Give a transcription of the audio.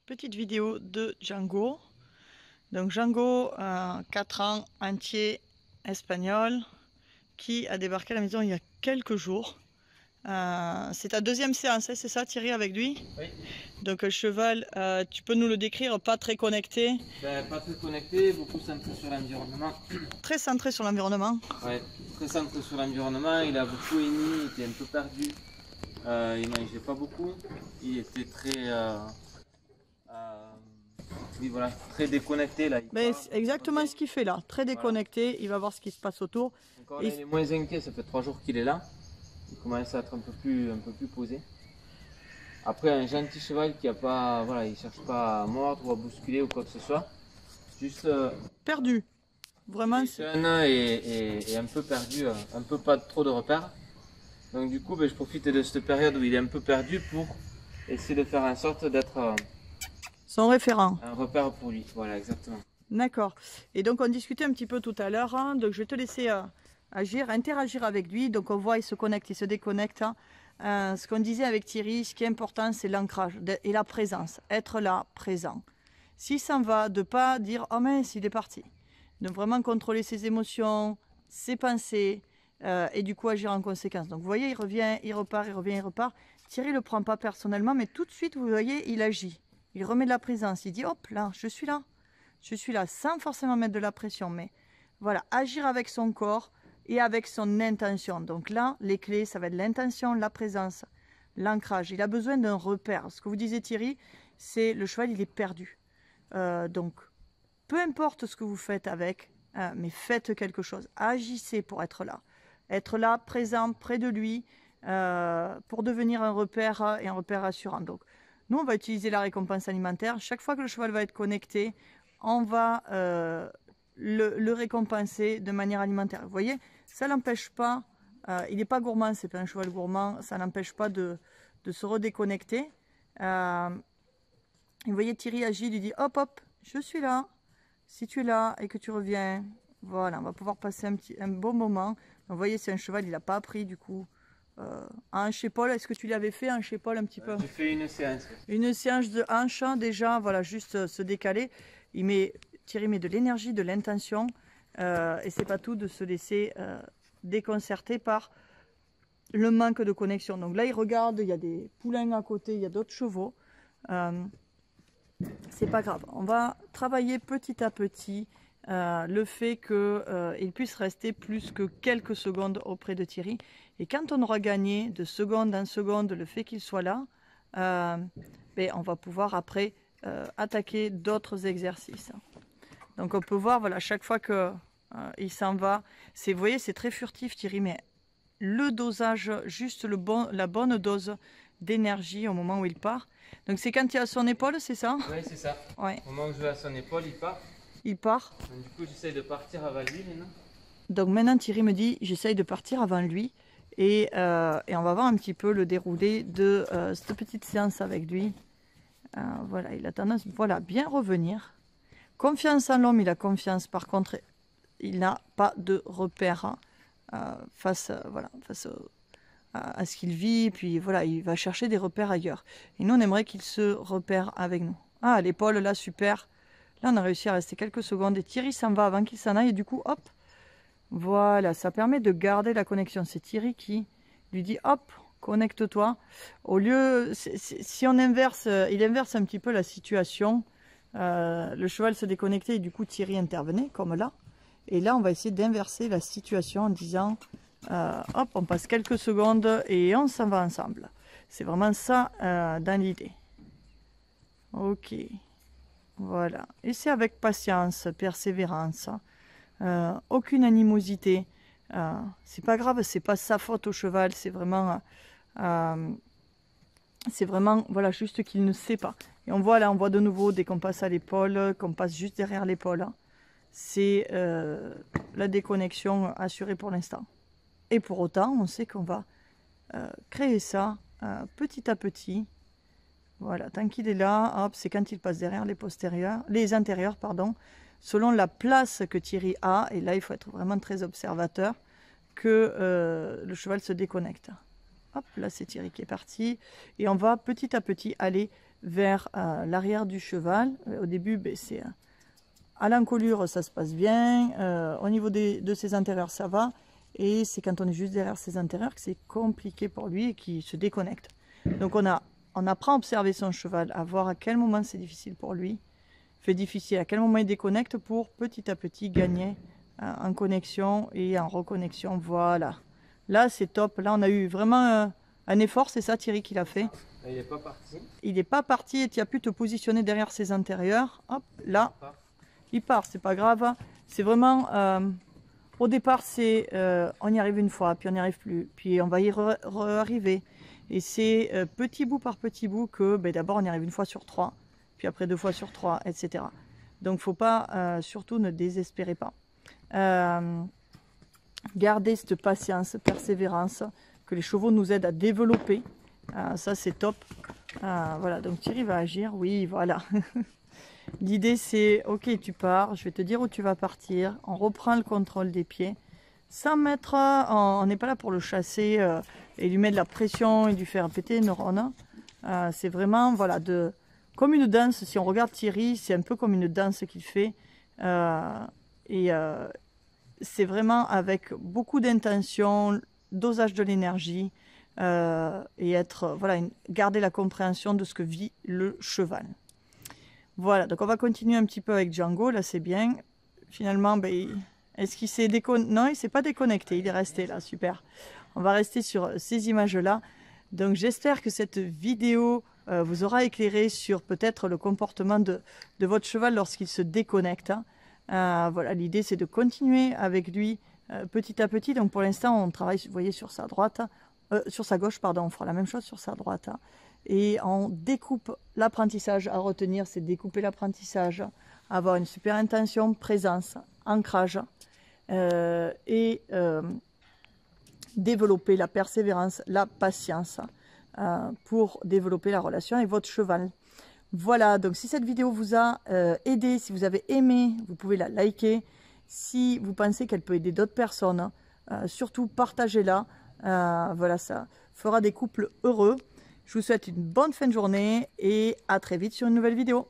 petite vidéo de Django. Donc Django, 4 ans, entier, espagnol, qui a débarqué à la maison il y a quelques jours. C'est ta deuxième séance, hein, c'est ça Thierry, avec lui? Oui. Donc le cheval, tu peux nous le décrire, pas très connecté? Pas très connecté, beaucoup centré sur l'environnement. Très centré sur l'environnement? Ouais, très centré sur l'environnement, il a beaucoup hennni, il était un peu perdu. Il mangeait pas beaucoup, il était très... oui, voilà, très déconnecté là. Ben, c'est exactement ce qu'il fait là, très déconnecté, voilà. Il va voir ce qui se passe autour. Encore là, il est moins inquiet, ça fait 3 jours qu'il est là. Il commence à être un peu plus posé. Après, un gentil cheval qui a pas, voilà, il cherche pas à mordre ou à bousculer ou quoi que ce soit. Juste perdu. Vraiment. Jeune et un peu perdu, un peu pas trop de repères. Donc du coup, ben, je profite de cette période où il est un peu perdu pour essayer de faire en sorte d'être son référent. Un repère pour lui. Voilà, exactement. D'accord. Et donc on discutait un petit peu tout à l'heure. Hein, donc je vais te laisser agir, interagir avec lui. Donc on voit, il se connecte, il se déconnecte. Hein. Ce qu'on disait avec Thierry, ce qui est important, c'est l'ancrage et la présence. Être là, présent. S'il s'en va, de ne pas dire « Oh mince, il est parti ». De vraiment contrôler ses émotions, ses pensées et du coup agir en conséquence. Donc vous voyez, il revient, il repart, il revient, il repart. Thierry ne le prend pas personnellement, mais tout de suite, vous voyez, il agit. Il remet de la présence. Il dit « Hop, là, je suis là. Je suis là », sans forcément mettre de la pression. Mais voilà, agir avec son corps et avec son intention. Donc là, les clés, ça va être l'intention, la présence, l'ancrage. Il a besoin d'un repère. Ce que vous disiez Thierry, c'est le cheval, il est perdu. Donc, peu importe ce que vous faites avec, mais faites quelque chose. Agissez pour être là. Être là, présent, près de lui, pour devenir un repère et un repère rassurant. Donc, nous, on va utiliser la récompense alimentaire. Chaque fois que le cheval va être connecté, on va le récompenser de manière alimentaire. Vous voyez, ça n'empêche pas, il n'est pas gourmand, c'est pas un cheval gourmand, ça n'empêche pas de se redéconnecter. Vous voyez, Thierry agit, il dit hop hop, je suis là. Si tu es là et que tu reviens, voilà, on va pouvoir passer un bon moment. Donc, vous voyez, c'est un cheval, il n'a pas appris du coup. Un chez-Paul, est-ce que tu l'avais fait un chez-Paul un petit peu? J'ai fait une séance. Une séance de hanche déjà, voilà, juste se décaler. Thierry met de l'énergie, de l'intention, et c'est pas tout de se laisser déconcerter par le manque de connexion. Donc là, il regarde, il y a des poulains à côté, il y a d'autres chevaux. C'est pas grave. On va travailler petit à petit le fait qu'il puisse rester plus que quelques secondes auprès de Thierry. Et quand on aura gagné de seconde en seconde le fait qu'il soit là, ben, on va pouvoir après attaquer d'autres exercices. Donc on peut voir, voilà, chaque fois qu'il s'en va, vous voyez, c'est très furtif Thierry, mais le dosage, juste la bonne dose d'énergie au moment où il part. Donc c'est quand il est à son épaule, c'est ça? Oui, c'est ça. Ouais. Au moment où je vais à son épaule, il part. Il part. Donc, du coup, j'essaie de partir avant lui maintenant. Donc maintenant, Thierry me dit, j'essaye de partir avant lui. Et on va voir un petit peu le déroulé de cette petite séance avec lui. Voilà, il a tendance, voilà, bien revenir. Confiance en l'homme, il a confiance. Par contre, il n'a pas de repère face à ce qu'il vit. Puis voilà, il va chercher des repères ailleurs. Et nous, on aimerait qu'il se repère avec nous. Ah, l'épaule, là, super. Là, on a réussi à rester quelques secondes. Et Thierry s'en va avant qu'il s'en aille. Et du coup, hop, voilà, ça permet de garder la connexion. C'est Thierry qui lui dit, hop, connecte-toi. Au lieu, si on inverse, il inverse un petit peu la situation. Le cheval se déconnectait et du coup Thierry intervenait, comme là. Et là, on va essayer d'inverser la situation en disant, hop, on passe quelques secondes et on s'en va ensemble. C'est vraiment ça dans l'idée. Ok. Voilà. Et c'est avec patience, persévérance. Aucune animosité. C'est pas grave, c'est pas sa faute au cheval, c'est vraiment voilà, juste qu'il ne sait pas. Et on voit là, on voit de nouveau dès qu'on passe à l'épaule, qu'on passe juste derrière l'épaule, c'est la déconnexion assurée pour l'instant. Et pour autant, on sait qu'on va créer ça petit à petit. Voilà, tant qu'il est là, hop, c'est quand il passe derrière les antérieurs, pardon, selon la place que Thierry a, et là il faut être vraiment très observateur, que le cheval se déconnecte. Hop, là c'est Thierry qui est parti. Et on va petit à petit aller vers l'arrière du cheval. Au début, ben, c'est à l'encolure, ça se passe bien. Au niveau de ses antérieurs, ça va. Et c'est quand on est juste derrière ses antérieurs que c'est compliqué pour lui et qu'il se déconnecte. Donc on apprend à observer son cheval, à voir à quel moment c'est difficile pour lui. Fait difficile, à quel moment il déconnecte pour petit à petit gagner en connexion et en reconnexion. Voilà. Là, c'est top. Là, on a eu vraiment un effort. C'est ça, Thierry, qu'il a fait. Il n'est pas parti. Il n'est pas parti et tu as pu te positionner derrière ses antérieurs. Hop, là, il part. C'est pas grave. C'est vraiment... au départ, c'est on y arrive une fois, puis on n'y arrive plus. Puis on va y arriver. Et c'est petit bout par petit bout que ben, d'abord, on y arrive une fois sur 3. Puis après 2 fois sur 3, etc. Donc, il ne faut pas, surtout, ne désespérez pas. Gardez cette patience, persévérance que les chevaux nous aident à développer. Ça, c'est top. Voilà, donc Thierry va agir. Oui, voilà. L'idée, c'est, ok, tu pars, je vais te dire où tu vas partir. On reprend le contrôle des pieds. Sans mettre, on n'est pas là pour le chasser et lui mettre de la pression et lui faire péter les neurones. C'est vraiment, voilà, comme une danse. Si on regarde Thierry, c'est un peu comme une danse qu'il fait. C'est vraiment avec beaucoup d'intention, dosage de l'énergie et voilà, garder la compréhension de ce que vit le cheval. Voilà, donc on va continuer un petit peu avec Django, là c'est bien. Finalement, ben, est-ce qu'il s'est déconnecté? Non, il ne s'est pas déconnecté, il est resté là, super. On va rester sur ces images-là. Donc j'espère que cette vidéo vous aura éclairé sur peut-être le comportement de votre cheval lorsqu'il se déconnecte. Voilà, l'idée c'est de continuer avec lui petit à petit. Donc pour l'instant on travaille, vous voyez, sur sa droite, sur sa gauche, pardon, on fera la même chose sur sa droite. Et on découpe l'apprentissage à retenir, c'est découper l'apprentissage, avoir une super intention, présence, ancrage et développer la persévérance, la patience pour développer la relation avec votre cheval. Voilà, donc si cette vidéo vous a aidé, si vous avez aimé, vous pouvez la liker. Si vous pensez qu'elle peut aider d'autres personnes, surtout partagez-la. Voilà, ça fera des couples heureux. Je vous souhaite une bonne fin de journée et à très vite sur une nouvelle vidéo.